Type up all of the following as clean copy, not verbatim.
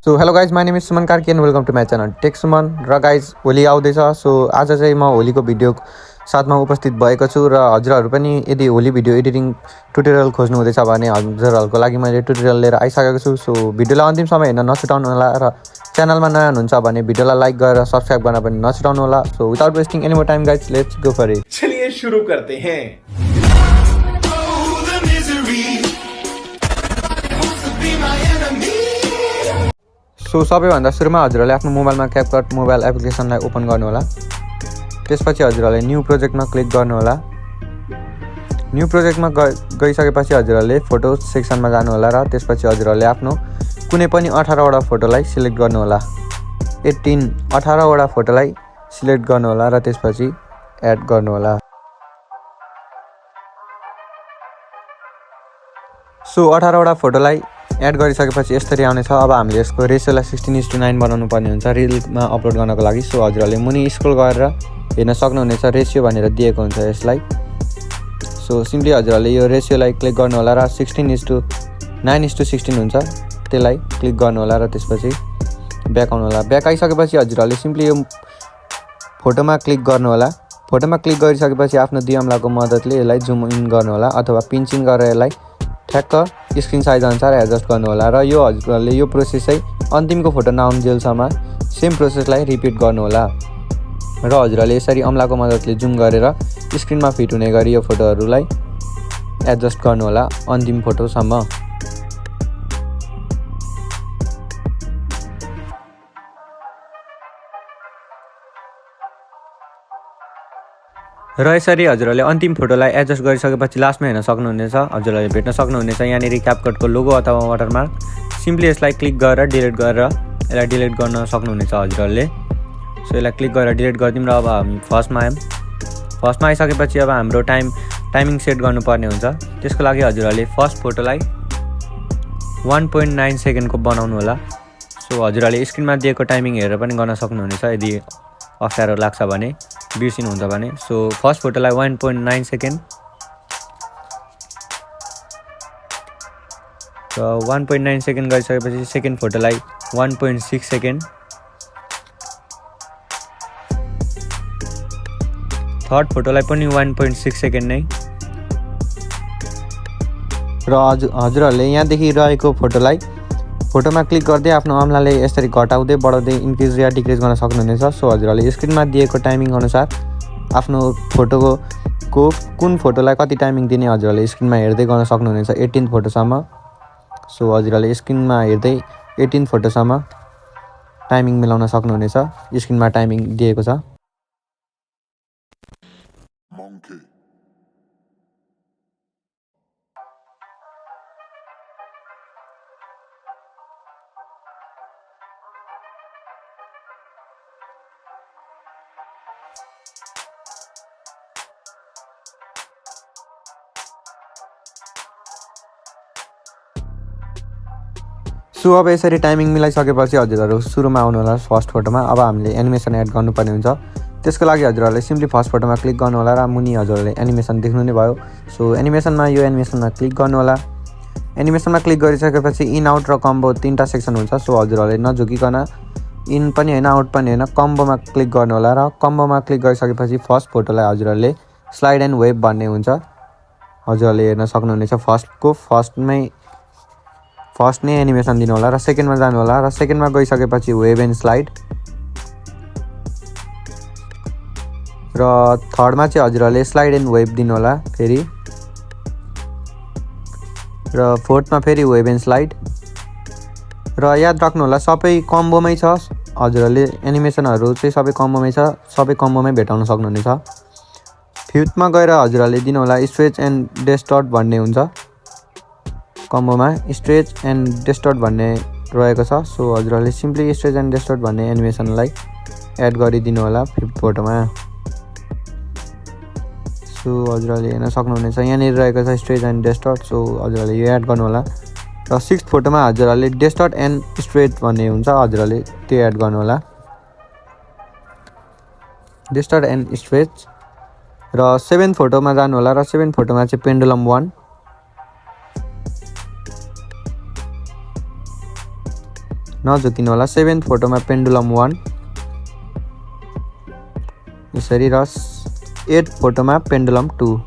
So hello guys, my name is Suman Karki and welcome to my channel tech Suman. र guys Holi आउँदैछ, so आज चाहिँ म होलीको भिडियो साथमा उपस्थित भएको छु। र हजुरहरू पनि यदि होली भिडियो एडिटिङ ट्युटोरियल खोज्नु हुँदैछ भने हजुरहरूको लागि मैले ट्युटोरियल लिएर आइसकेको छु। सो भिडियोलाई अन्तिमसम्म हेर्न नछुटाउनु होला र च्यानलमा नयाँ हुनुहुन्छ भने भिडियोलाई लाइक गरेर सब्सक्राइब गर्न पनि नछुटाउनु होला। So without wasting any more time guys, let's go for it. चलिए शुरू करते हैं। सो सबैभन्दा सुरुमा हजुरहरूले आफ्नो मोबाइलमा क्यापकट मोबाइल एप्लिकेसनलाई ओपन गर्नुहोला। त्यसपछि हजुरहरूले न्यू प्रोजेक्टमा क्लिक गर्नुहोला। न्यू प्रोजेक्टमा गइसकेपछि हजुरहरूले फोटो सेक्सनमा जानुहोला र त्यसपछि हजुरहरूले आफ्नो कुनै पनि 18वटा फोटोलाई सिलेक्ट गर्नुहोला। 18वटा फोटोलाई सिलेक्ट गर्नुहोला र त्यसपछि एड गर्नुहोला। सो 18वटा फोटोलाई एड गरिसकेपछि यसरी आउनेछ। अब हामीले यसको रेसियोलाई 16:9 बनाउनु पर्ने हुन्छ रिलमा अपलोड गर्नको लागि। सो हजुरहरूले मुनि स्क्रोल गरेर हेर्न सक्नुहुनेछ, रेसियो भनेर दिएको हुन्छ यसलाई। सो सिम्पली हजुरहरूले यो रेसियोलाई क्लिक गर्नुहोला र 16:9:16 हुन्छ, त्यसलाई क्लिक गर्नुहोला र त्यसपछि ब्याक आउनुहोला। ब्याक आइसकेपछि हजुरहरूले सिम्पली यो फोटोमा क्लिक गर्नुहोला। फोटोमा क्लिक गरिसकेपछि आफ्नो दुई औँलाको मद्दतले यसलाई जुम इन गर्नुहोला अथवा पिन्चिङ गरेर यसलाई ठ्याक्क स्क्रिन साइज अनुसार एडजस्ट गर्नुहोला। र यो हजुरहरूले यो प्रोसेस चाहिँ अन्तिमको फोटो नआउन्जेलसम्म सेम प्रोसेसलाई रिपिट गर्नुहोला। र हजुरहरूले यसरी औँलाको मद्दतले जुम गरेर स्क्रिनमा फिट हुने गरी यो फोटोहरूलाई एडजस्ट गर्नुहोला अन्तिम फोटोसम्म। र यसरी हजुरहरूले अन्तिम फोटोलाई एडजस्ट गरिसकेपछि लास्टमा हेर्न सक्नुहुनेछ, हजुरहरूले भेट्न सक्नुहुनेछ यहाँनिर क्यापकटको लोगो अथवा वाटरमार्क। सिम्पली यसलाई क्लिक गरेर डिलिट गरेर यसलाई डिलिट गर्न सक्नुहुनेछ हजुरहरूले। सो यसलाई क्लिक गरेर डिलिट गरिदिउँ र अब हामी फर्स्टमा आयौँ। फर्स्टमा आइसकेपछि अब हाम्रो टाइमिङ सेट गर्नुपर्ने हुन्छ। त्यसको लागि हजुरहरूले फर्स्ट फोटोलाई 1.9 सेकेन्डको बनाउनु होला। सो हजुरहरूले स्क्रिनमा दिएको टाइमिङ हेरेर पनि गर्न सक्नुहुनेछ यदि अप्ठ्यारो लाग्छ भने, बिर्सिनुहुन्छ भने। सो फर्स्ट फोटोलाई 1.9 सेकेन्ड र 1.9 सेकेन्ड गरिसकेपछि सेकेन्ड फोटोलाई 1.6 सेकेन्ड, थर्ड फोटोलाई पनि 1.6 सेकेन्ड नै। र हजुरहरूले यहाँदेखि रहेको फोटोमा क्लिक गर्दै आफ्नो औँलाले यसरी घटाउँदै बढाउँदै इन्क्रिज या डिक्रिज गर्न सक्नुहुनेछ। सो हजुरहरूले स्क्रिनमा दिएको टाइमिङ अनुसार आफ्नो फोटोको कुन फोटोलाई कति टाइमिङ दिने हजुरहरूले स्क्रिनमा हेर्दै गर्न सक्नुहुनेछ 18 फोटोसम्म। सो हजुरहरूले स्क्रिनमा हेर्दै 18 फोटोसम्म टाइमिङ मिलाउन सक्नुहुनेछ, स्क्रिनमा टाइमिङ दिएको छ। सो अब यसरी टाइमिङ मिलाइसकेपछि हजुरहरू सुरुमा आउनु होला फर्स्ट फोटोमा। अब हामीले एनिमेसन एड गर्नुपर्ने हुन्छ। त्यसको लागि हजुरहरूले सिम्पली फर्स्ट फोटोमा क्लिक गर्नु होला र मुनि हजुरहरूले एनिमेसन देख्नु नै भयो। सो एनिमेसनमा एनिमेसनमा क्लिक गर्नु होला। एनिमेसनमा क्लिक गरिसकेपछि इन आउट र कम्बो 3टा सेक्सन हुन्छ। सो हजुरहरूले नझुकिकन इन पनि होइन आउट पनि होइन कम्बोमा क्लिक गर्नु होला। र कम्बोमा क्लिक गरिसकेपछि फर्स्ट फोटोलाई हजुरहरूले स्लाइड एन्ड वेभ भन्ने हुन्छ, हजुरहरूले हेर्न सक्नुहुनेछ। फर्स्ट नै एनिमेसन दिनु होला र सेकेन्डमा जानु होला र सेकेन्डमा गइसकेपछि वेभ एन्ड स्लाइड र थर्डमा चाहिँ हजुरहरूले स्लाइड एन्ड वेभ दिनु होला फेरि, र फोर्थमा फेरि वेभ एन्ड स्लाइड। र याद राख्नु होला सबै कम्बोमै छ, हजुरहरूले एनिमेसनहरू चाहिँ सबै कम्बोमै छ, सबै कम्बोमै भेटाउन सक्नुहुनेछ। फिफ्थमा गएर हजुरहरूले दिनु होला स्ट्रेच एन्ड डिस्टर्ट भन्ने हुन्छ, कम्बोमा स्ट्रेच एन्ड डिस्टर्ट भन्ने रहेको छ। सो हजुरहरूले सिम्पली स्ट्रेच एन्ड डिस्टर्ट भन्ने एनिमेसनलाई एड गरिदिनु होला फिफ्थ फोटोमा। सो हजुरहरूले हेर्न सक्नुहुनेछ यहाँनिर रहेको छ स्ट्रेच एन्ड डिस्टर्ट। सो हजुरहरूले यो एड गर्नु होला। र सिक्स्थ फोटोमा हजुरहरूले डिस्टर्ट एन्ड स्ट्रेच भन्ने हुन्छ, हजुरहरूले त्यो एड गर्नु होला, डिस्टर्ट एन्ड स्ट्रेच। र सेभेन्थ फोटोमा जानु होला र सेभेन्थ फोटोमा चाहिँ पेन्डुलम 1, नझुकिनु होला। 7th फोटोमा पेन्डुलम 1 यसरी र 8th फोटोमा पेन्डुलम 2।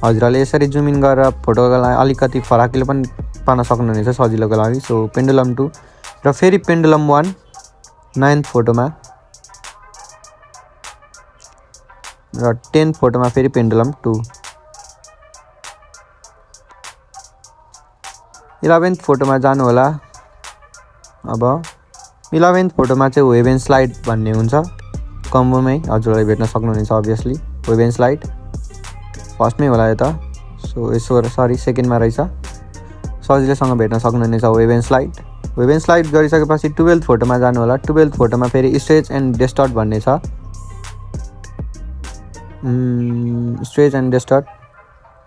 हजुरहरूले यसरी जुम इन गरेर फोटोलाई अलिकति फराकिलो पनि पार्न सक्नुहुनेछ सजिलोको लागि। सो पेन्डुलम 2 र फेरि पेन्डुलम 1 9th फोटोमा र 10th फोटोमा फेरि पेन्डुलम 2। 11th फोटोमा जानु होला। अब 11th फोटोमा चाहिँ वेभ एन्ड स्लाइड भन्ने हुन्छ कम्बोमै, हजुरहरूले भेट्न सक्नुहुनेछ। अभियसली वेभ एन्ड स्लाइड फर्स्टमै होला यो त। सो यसो सरी सेकेन्डमा रहेछ। सजिलैसँग भेट्न सक्नुहुनेछ wave and slide. Wave and slide गरिसकेपछि 12th फोटोमा जानु होला। 12th फोटोमा फेरि स्ट्रेच एन्ड डिस्टर्ट भन्ने छ। Stretch and distort.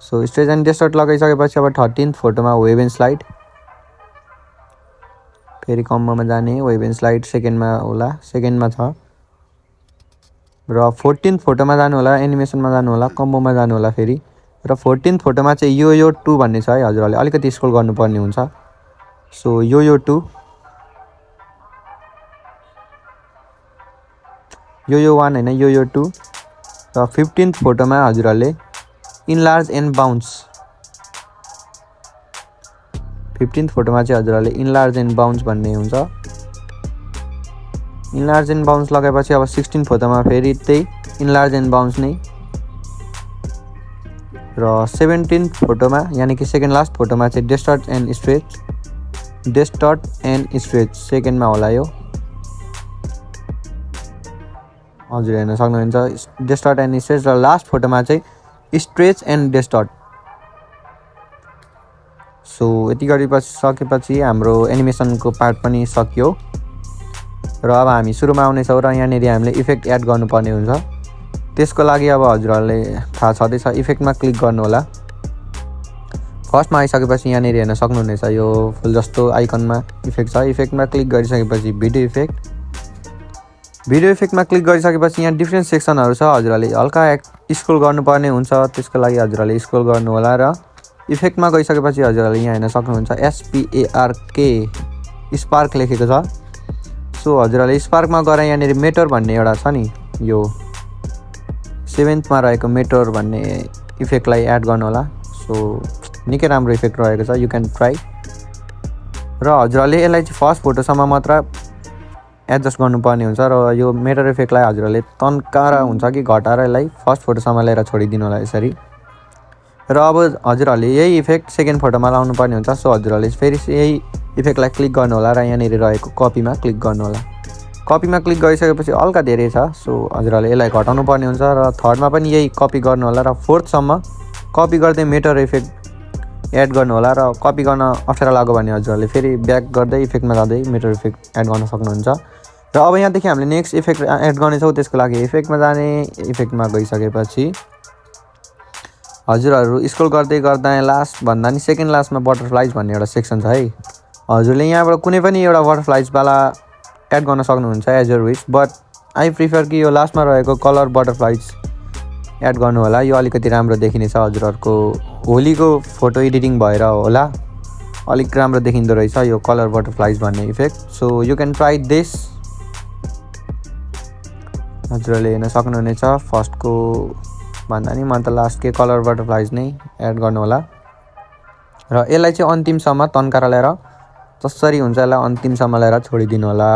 So stretch and distort लगाइसकेपछि अब 13th फोटोमा वेभ एन्ड स्लाइड, फेरि कम्बोमा जाने वेभ एन्ड स्लाइड सेकेन्डमा होला, सेकेन्डमा छ। र 14th फोटोमा जानु होला, एनिमेसनमा जानु होला, कम्बोमा जानु होला फेरि। र 14th फोटोमा चाहिँ यो 2 भन्ने छ है, हजुरहरूले अलिकति स्क्रोल गर्नुपर्ने हुन्छ। सो यो 2, यो 1 हैन, यो 2। र 15th फोटोमा हजुरहरूले इनलार्ज एन्ड बाउन्स, 15th फोटोमा चाहिँ हजुरहरूले इनलार्ज एन्ड बाउन्स भन्ने हुन्छ। इनलार्ज एन्ड बाउन्स लगाएपछि अब 16th फोटोमा फेरि त्यही इनलार्ज एन्ड बाउन्स नै। र 17th फोटोमा यानि कि सेकेन्ड लास्ट फोटोमा चाहिँ distort and stretch, distort and stretch सेकेन्डमा होला यो, हजुर हेर्न सक्नुहुन्छ डिस्टर्ट एन्ड स्ट्रेच। र लास्ट फोटोमा चाहिँ स्ट्रेच एन्ड डिस्टर्ट। सो यति गरिसकेपछि हाम्रो एनिमेसनको पार्ट पनि सकियो। र अब हामी सुरुमा आउनेछौँ र यहाँनिर हामीले इफेक्ट एड गर्नुपर्ने हुन्छ। त्यसको लागि अब हजुरहरूले थाहा छँदैछ, इफेक्टमा क्लिक गर्नु होला। फर्स्टमा आइसकेपछि यहाँनिर हेर्न सक्नुहुनेछ यो फुल जस्तो आइकनमा इफेक्ट छ। इफेक्टमा क्लिक गरिसकेपछि भिडियो इफेक्ट, भिडियो इफेक्टमा क्लिक गरिसकेपछि यहाँ डिफ्रेन्ट सेक्सनहरू छ, हजुरहरूले हल्का स्क्रोल गर्नुपर्ने हुन्छ। त्यसको लागि हजुरहरूले स्क्रोल गर्नु होला। र इफेक्टमा गइसकेपछि हजुरहरूले यहाँ हेर्न सक्नुहुन्छ SPARK स्पार्क लेखेको छ। सो हजुरहरूले स्पार्कमा गएर यहाँनिर मेटर भन्ने एउटा छ नि, यो 7thमा रहेको मेटर भन्ने इफेक्टलाई एड गर्नु होला। सो निकै राम्रो इफेक्ट रहेको छ, यु क्यान ट्राई। र हजुरहरूले यसलाई चाहिँ फर्स्ट फोटोसम्म मात्र एडजस्ट गर्नुपर्ने हुन्छ। र यो मेटर इफेक्टलाई हजुरहरूले तन्काएर हुन्छ कि घटाएर यसलाई फर्स्ट फोटोसम्म ल्याएर छोडिदिनु होला यसरी। र अब हजुरहरूले यही इफेक्ट सेकेन्ड फोटोमा लाउनु पर्ने हुन्छ। सो हजुरहरूले फेरि यही इफेक्टलाई क्लिक गर्नु होला र यहाँनिर रहेको कपीमा क्लिक गर्नु होला। कपीमा क्लिक गरिसकेपछि हल्का धेरै छ, सो हजुरहरूले यसलाई घटाउनु पर्ने हुन्छ। र थर्डमा पनि यही कपी गर्नु होला। र फोर्थसम्म कपी गर्दै मेटर इफेक्ट एड गर्नु होला। र कपी गर्न अप्ठ्यारो लाग्यो भने हजुरहरूले फेरि ब्याक गर्दै इफेक्टमा जाँदै मेटर इफेक्ट एड गर्न सक्नुहुन्छ। र अब यहाँदेखि हामीले नेक्स्ट इफेक्ट एड गर्नेछौँ। त्यसको लागि इफेक्टमा जाने, इफेक्टमा गइसकेपछि हजुरहरू स्क्रोल गर्दै गर्दा लास्ट भन्दा नि सेकेन्ड लास्टमा बटरफ्लाइज भन्ने एउटा सेक्सन छ है। हजुरले यहाँबाट कुनै पनि एउटा बटरफ्लाइजवाला एड गर्न सक्नुहुन्छ as your wish, but I prefer कि यो लास्टमा रहेको कलर बटरफ्लाइज एड गर्नु होला। यो अलिकति राम्रो देखिनेछ, हजुरहरूको होलीको फोटो एडिटिङ भएर होला अलिक राम्रो देखिँदो रहेछ यो कलर बटरफ्लाइज भन्ने effect. So you can try this, हजुरहरूले हेर्न सक्नुहुनेछ। फर्स्टको भन्दा नि म त लास्टकै कलर बटरफ्लाइज नै एड गर्नु होला। र यसलाई चाहिँ अन्तिमसम्म तन्काएर ल्याएर जसरी हुन्छ यसलाई अन्तिमसम्म ल्याएर छोडिदिनु होला।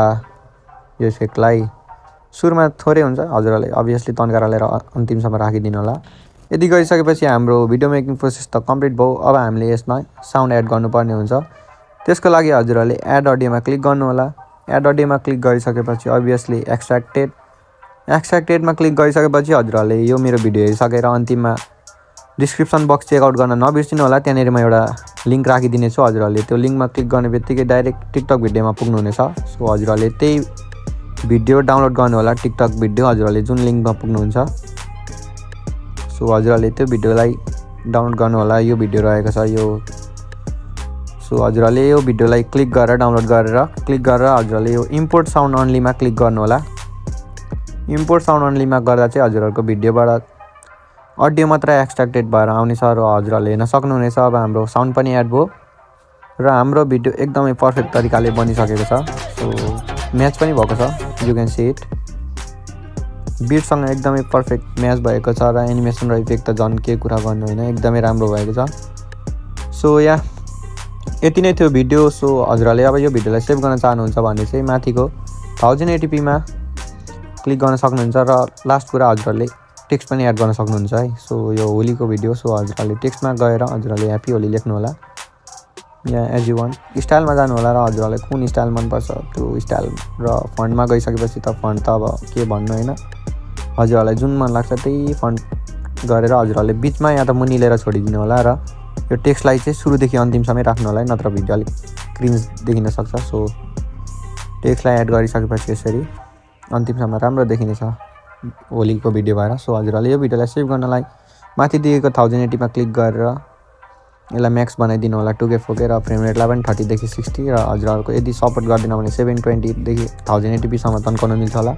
यो इफेक्टलाई सुरुमा थोरै हुन्छ, हजुरहरूले अभियसली तन्काएर ल्याएर अन्तिमसम्म राखिदिनु होला। यदि गरिसकेपछि हाम्रो भिडियो मेकिङ प्रोसेस त कम्प्लिट भयो। अब हामीले यसमा साउन्ड एड गर्नुपर्ने हुन्छ। त्यसको लागि हजुरहरूले एड अडियोमा क्लिक गर्नु होला। एड अडियोमा क्लिक गरिसकेपछि अभियसली एक्सट्र्याक्टेडमा क्लिक गरिसकेपछि हजुरहरूले यो मेरो भिडियो हेरिसकेर अन्तिममा डिस्क्रिप्सन बक्स चेकआउट गर्न नबिर्सिनु होला। त्यहाँनिर म एउटा लिङ्क राखिदिनेछु, हजुरहरूले त्यो लिङ्कमा क्लिक गर्ने बित्तिकै डाइरेक्ट टिकटक भिडियोमा पुग्नुहुनेछ। सो हजुरहरूले त्यही भिडियो डाउनलोड गर्नु होला, टिकटक भिडियो हजुरहरूले जुन लिङ्कमा पुग्नुहुन्छ। सो हजुरहरूले त्यो भिडियोलाई डाउनलोड गर्नु होला। यो भिडियो रहेको छ यो। सो हजुरहरूले यो भिडियोलाई क्लिक गरेर डाउनलोड गरेर हजुरहरूले यो इम्पोर्ट साउन्ड अन्लीमा क्लिक गर्नु होला। इम्पोर्ट साउन्ड अन्लीमा गर्दा चाहिँ हजुरहरूको भिडियोबाट अडियो मात्र एक्सट्र्याक्टेड भएर आउनेछ र हजुरहरूले हेर्न सक्नुहुनेछ। अब हाम्रो साउन्ड पनि एड भयो। र हाम्रो भिडियो एकदमै पर्फेक्ट तरिकाले बनिसकेको छ। सो म्याच पनि भएको छ, यु क्यान सी इट। बिटसँग एकदमै पर्फेक्ट म्याच भएको छ र एनिमेसन र इफेक्ट त झन् के कुरा गर्नु होइन, एकदमै राम्रो भएको छ। सो यति नै थियो भिडियो। सो हजुरहरूले अब यो भिडियोलाई सेभ गर्न चाहनुहुन्छ भने चाहिँ माथिको 1080p मा क्लिक गर्न सक्नुहुन्छ र लास्ट कुरा हजुरहरूले टेक्स्ट पनि एड गर्न सक्नुहुन्छ है। सो यो होलीको भिडियो, सो हजुरहरूले टेक्स्टमा गएर हजुरहरूले ह्याप्पी होली लेख्नु होला, या एज यु वान्ट। स्टाइलमा जानु होला र हजुरहरूलाई कुन स्टाइल मनपर्छ त्यो स्टाइल, र फन्टमा गइसकेपछि त फन्ट त अब के भन्नु होइन, हजुरहरूलाई जुन मन लाग्छ त्यही फन्ट गरेर हजुरहरूले बिचमा या त मुनि लिएर छोडिदिनु होला र यो टेक्स्टलाई चाहिँ सुरुदेखि अन्तिमसम्म राख्नु होला है, नत्र भिडियो अलिक क्रिन्ज देखिन सक्छ। सो टेक्स्टलाई एड गरिसकेपछि यसरी अन्तिमसम्म राम्रो देखिनेछ होलीको भिडियो भएर। सो हजुरहरूले यो भिडियोलाई सेभ गर्नलाई माथि दिएको 1080p मा क्लिक गरेर यसलाई म्याक्स बनाइदिनु होला 2K 4K, र फ्रेम रेटलाई पनि 30देखि 60, र हजुरहरूको यदि सपोर्ट गर्दैन भने 720देखि 1080p सम्म तन्काउन मिल्छ होला।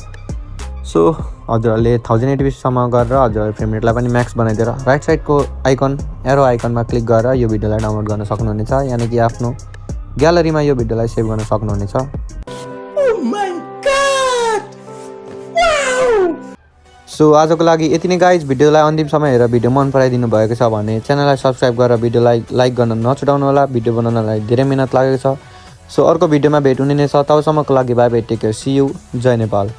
सो हजुरहरूले 1080p सम्म गरेर हजुरहरूले फ्रेम रेटलाई पनि म्याक्स बनाइदिएर राइट साइडको आइकन एरो आइकनमा क्लिक गरेर यो भिडियोलाई डाउनलोड गर्न सक्नुहुनेछ, यानि कि आफ्नो ग्यालरीमा यो भिडियोलाई सेभ गर्न सक्नुहुनेछ। सो आजको लागि यति नै गाइज। भिडियोलाई अन्तिमसम्म हेरेर भिडियो मन पराइदिनु भएको छ भने च्यानललाई सब्सक्राइब गरेर भिडियोलाई लाइक गर्न नछुटाउनु होला। भिडियो बनाउनलाई धेरै मिहिनेत लागेको छ। सो अर्को भिडियोमा भेट हुने नै छ, तबसम्मको लागि bye bye, take care, see you, जय नेपाल।